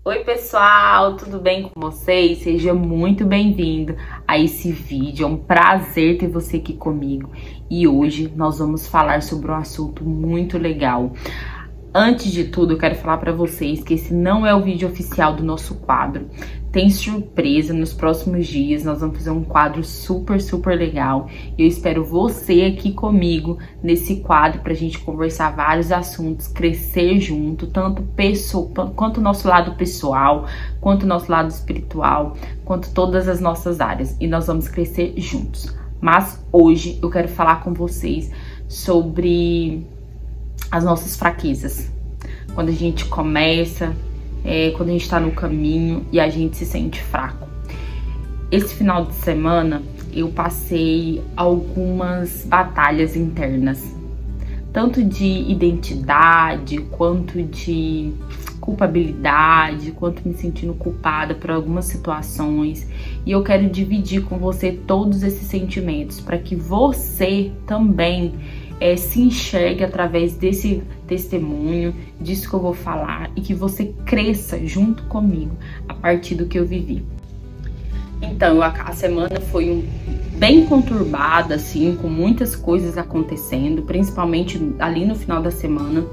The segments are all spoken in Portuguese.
Oi pessoal, tudo bem com vocês? Seja muito bem-vindo a esse vídeo, é um prazer ter você aqui comigo. E hoje nós vamos falar sobre um assunto muito legal. Antes de tudo, eu quero falar para vocês que esse não é o vídeo oficial do nosso quadro. Tem surpresa nos próximos dias, nós vamos fazer um quadro super legal. E eu espero você aqui comigo nesse quadro pra gente conversar vários assuntos, crescer junto, tanto quanto o nosso lado pessoal, quanto o nosso lado espiritual, quanto todas as nossas áreas. E nós vamos crescer juntos. Mas hoje eu quero falar com vocês sobre as nossas fraquezas. Quando a gente começa, quando a gente tá no caminho e a gente se sente fraco. Esse final de semana eu passei algumas batalhas internas, tanto de identidade, quanto de culpabilidade, quanto me sentindo culpada por algumas situações. E eu quero dividir com você todos esses sentimentos, para que você também se enxergue através desse testemunho, disso que eu vou falar, e que você cresça junto comigo a partir do que eu vivi. Então, a semana foi bem conturbada, assim, com muitas coisas acontecendo, principalmente ali no final da semana.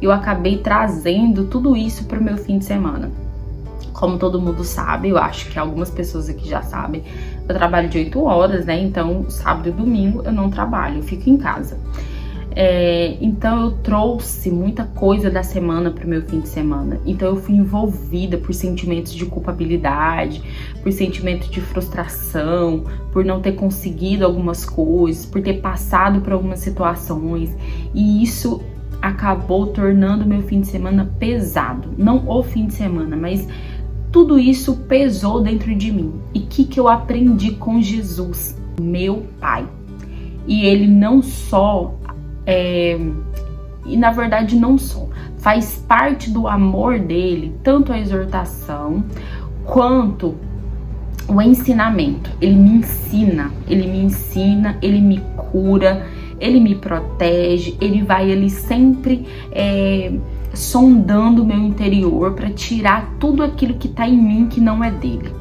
Eu acabei trazendo tudo isso para o meu fim de semana. Como todo mundo sabe, eu acho que algumas pessoas aqui já sabem, eu trabalho de 8 horas, né? Então, sábado e domingo eu não trabalho, eu fico em casa. Então eu trouxe muita coisa da semana para o meu fim de semana. Então eu fui envolvida por sentimentos de culpabilidade, por sentimentos de frustração, por não ter conseguido algumas coisas, por ter passado por algumas situações. E isso acabou tornando o meu fim de semana pesado. Não o fim de semana, mas tudo isso pesou dentro de mim. E o que eu aprendi com Jesus, meu Pai? E ele não só... e na verdade não só, faz parte do amor dele, tanto a exortação quanto o ensinamento. Ele me ensina, ele me cura, ele me protege, ele vai ali sempre sondando o meu interior para tirar tudo aquilo que tá em mim que não é dele.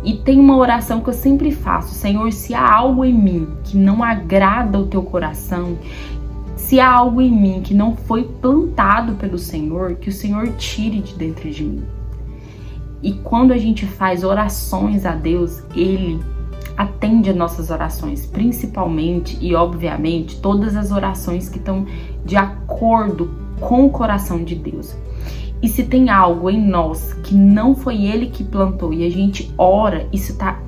E tem uma oração que eu sempre faço: Senhor, se há algo em mim que não agrada o teu coração, se há algo em mim que não foi plantado pelo Senhor, que o Senhor tire de dentro de mim. E quando a gente faz orações a Deus, Ele atende as nossas orações, principalmente e obviamente todas as orações que estão de acordo com o coração de Deus. E se tem algo em nós que não foi Ele que plantou e a gente ora, isso está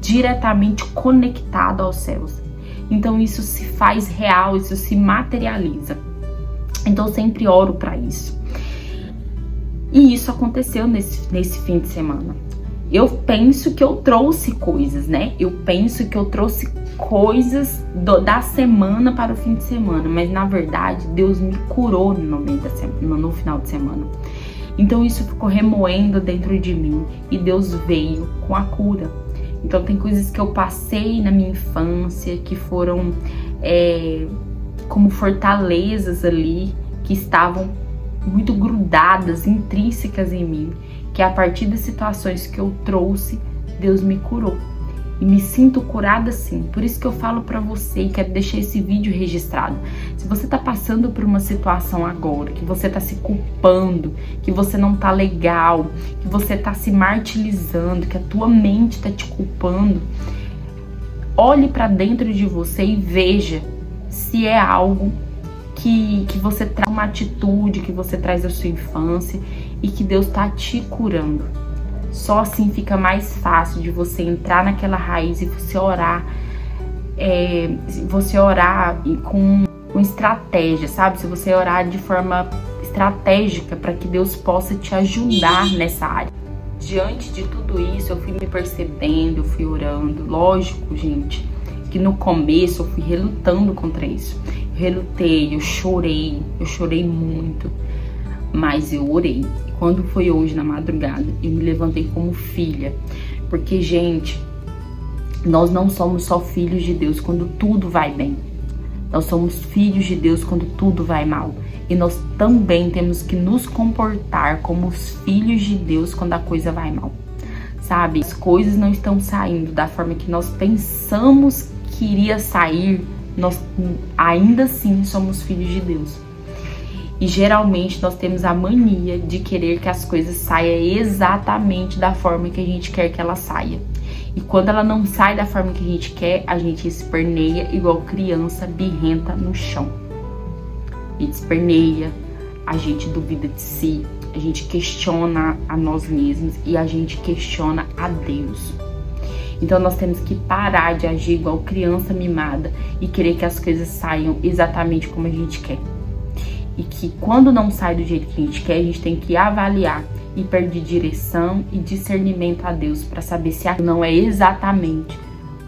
diretamente conectado aos céus. Então isso se faz real, isso se materializa. Então eu sempre oro para isso. E isso aconteceu nesse fim de semana. Eu penso que eu trouxe coisas, né? Eu penso que eu trouxe coisas da semana para o fim de semana, mas na verdade Deus me curou no final de semana. Então isso ficou remoendo dentro de mim e Deus veio com a cura. Então tem coisas que eu passei na minha infância que foram como fortalezas ali, que estavam muito grudadas, intrínsecas em mim, que a partir das situações que eu trouxe, Deus me curou. E me sinto curada sim. Por isso que eu falo pra você e quero deixar esse vídeo registrado. Se você tá passando por uma situação agora, que você tá se culpando, que você não tá legal, que você tá se martirizando, que a tua mente tá te culpando, olhe pra dentro de você e veja se é algo que você traz, uma atitude que você traz da sua infância e que Deus tá te curando. Só assim fica mais fácil de você entrar naquela raiz e você orar, com estratégia, sabe? Se você orar de forma estratégica para que Deus possa te ajudar nessa área. Diante de tudo isso, eu fui me percebendo, eu fui orando. Lógico, gente, que no começo eu fui relutando contra isso. Eu relutei, eu chorei muito, mas eu orei. Quando foi hoje na madrugada, eu me levantei como filha. Porque, gente, nós não somos só filhos de Deus quando tudo vai bem. Nós somos filhos de Deus quando tudo vai mal. E nós também temos que nos comportar como os filhos de Deus quando a coisa vai mal, sabe? As coisas não estão saindo da forma que nós pensamos que iria sair, nós ainda assim somos filhos de Deus. E geralmente nós temos a mania de querer que as coisas saiam exatamente da forma que a gente quer que ela saia. E quando ela não sai da forma que a gente quer, a gente esperneia igual criança birrenta no chão. A gente esperneia, a gente duvida de si, a gente questiona a nós mesmos e a gente questiona a Deus. Então nós temos que parar de agir igual criança mimada e querer que as coisas saiam exatamente como a gente quer. E que quando não sai do jeito que a gente quer, a gente tem que avaliar e pedir direção e discernimento a Deus para saber se não é exatamente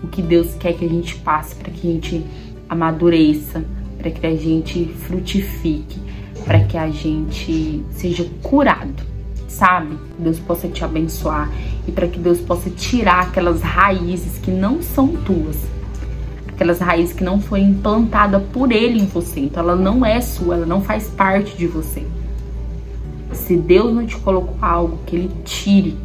o que Deus quer que a gente passe, para que a gente amadureça, para que a gente frutifique, para que a gente seja curado, sabe? Que Deus possa te abençoar e para que Deus possa tirar aquelas raízes que não são tuas, aquelas raízes que não foi implantada por Ele em você. Então ela não é sua, ela não faz parte de você. Se Deus não te colocou algo, que Ele tire,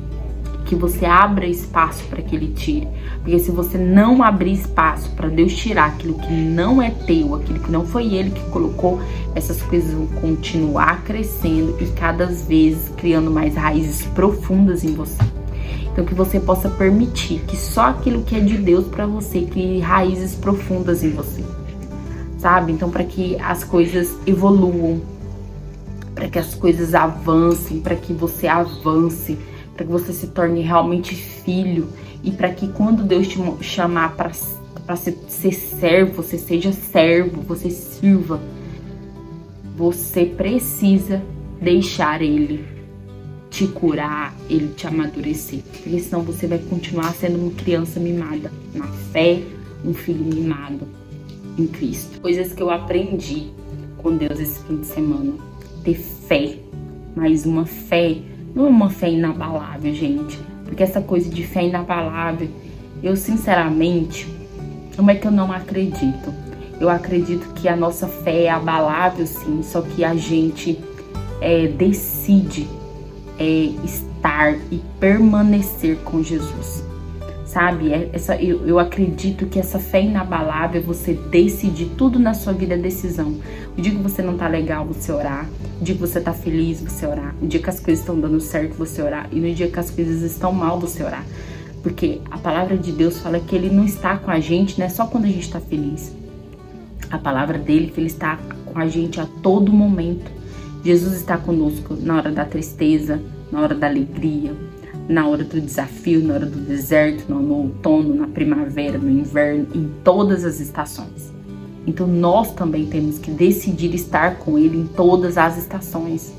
que você abra espaço para que Ele tire. Porque se você não abrir espaço para Deus tirar aquilo que não é teu, aquilo que não foi Ele que colocou, essas coisas vão continuar crescendo e cada vez criando mais raízes profundas em você. Então que você possa permitir que só aquilo que é de Deus para você crie raízes profundas em você, sabe? Então para que as coisas evoluam, para que as coisas avancem, para que você avance, para que você se torne realmente filho e para que quando Deus te chamar para ser servo, você seja servo, você sirva. Você precisa deixar Ele te curar, Ele te amadurecer, porque senão você vai continuar sendo uma criança mimada na fé, um filho mimado em Cristo. Coisas que eu aprendi com Deus esse fim de semana: ter fé, mas uma fé, não é uma fé inabalável, gente, porque essa coisa de fé inabalável, eu sinceramente, não é que eu não acredito, eu acredito que a nossa fé é abalável sim, só que a gente decide estar e permanecer com Jesus, sabe? Eu acredito que essa fé inabalável é você decidir tudo na sua vida, é decisão. O dia que você não tá legal, você orar. O dia que você tá feliz, você orar. O dia que as coisas estão dando certo, você orar. E no dia que as coisas estão mal, você orar. Porque a palavra de Deus fala que Ele não está com a gente, né? Só quando a gente tá feliz. A palavra dele, que Ele está com a gente a todo momento. Jesus está conosco na hora da tristeza, na hora da alegria, na hora do desafio, na hora do deserto, no outono, na primavera, no inverno, em todas as estações. Então nós também temos que decidir estar com Ele em todas as estações.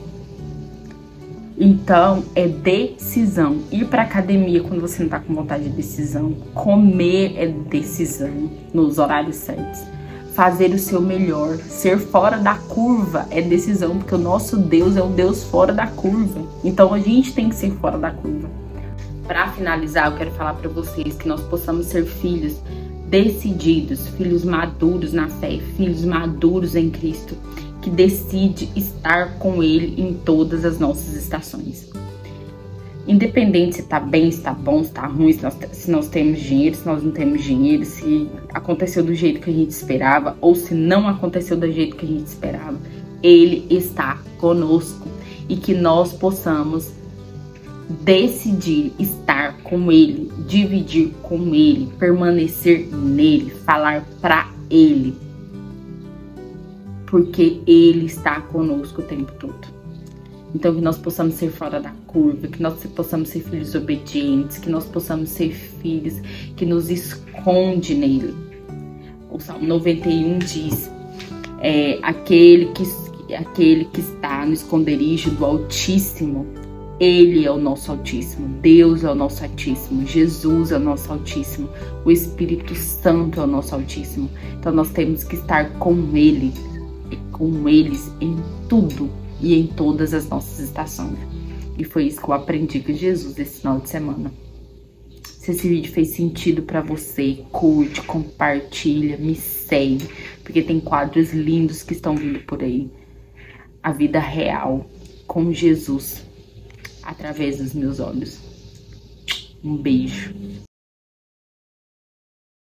Então é decisão. Ir para academia quando você não está com vontade de decisão. Comer é decisão nos horários certos. Fazer o seu melhor, ser fora da curva é decisão, porque o nosso Deus é um Deus fora da curva. Então a gente tem que ser fora da curva. Para finalizar, eu quero falar para vocês que nós possamos ser filhos decididos, filhos maduros na fé, filhos maduros em Cristo, que decide estar com Ele em todas as nossas estações. Independente se tá bem, se tá bom, se tá ruim, se nós temos dinheiro, se nós não temos dinheiro, se aconteceu do jeito que a gente esperava ou se não aconteceu do jeito que a gente esperava, Ele está conosco e que nós possamos decidir estar com Ele, dividir com Ele, permanecer nele, falar para Ele, porque Ele está conosco o tempo todo. Então que nós possamos ser fora da curva, que nós possamos ser filhos obedientes, que nós possamos ser filhos que nos esconde nele. O Salmo 91 diz, aquele que está no esconderijo do Altíssimo, Ele é o nosso Altíssimo, Deus é o nosso Altíssimo, Jesus é o nosso Altíssimo, o Espírito Santo é o nosso Altíssimo. Então nós temos que estar com Ele, com eles em tudo e em todas as nossas estações. E foi isso que eu aprendi com Jesus esse final de semana. Se esse vídeo fez sentido pra você, curte, compartilha, me segue, porque tem quadros lindos que estão vindo por aí. a vida real com Jesus através dos meus olhos. Um beijo.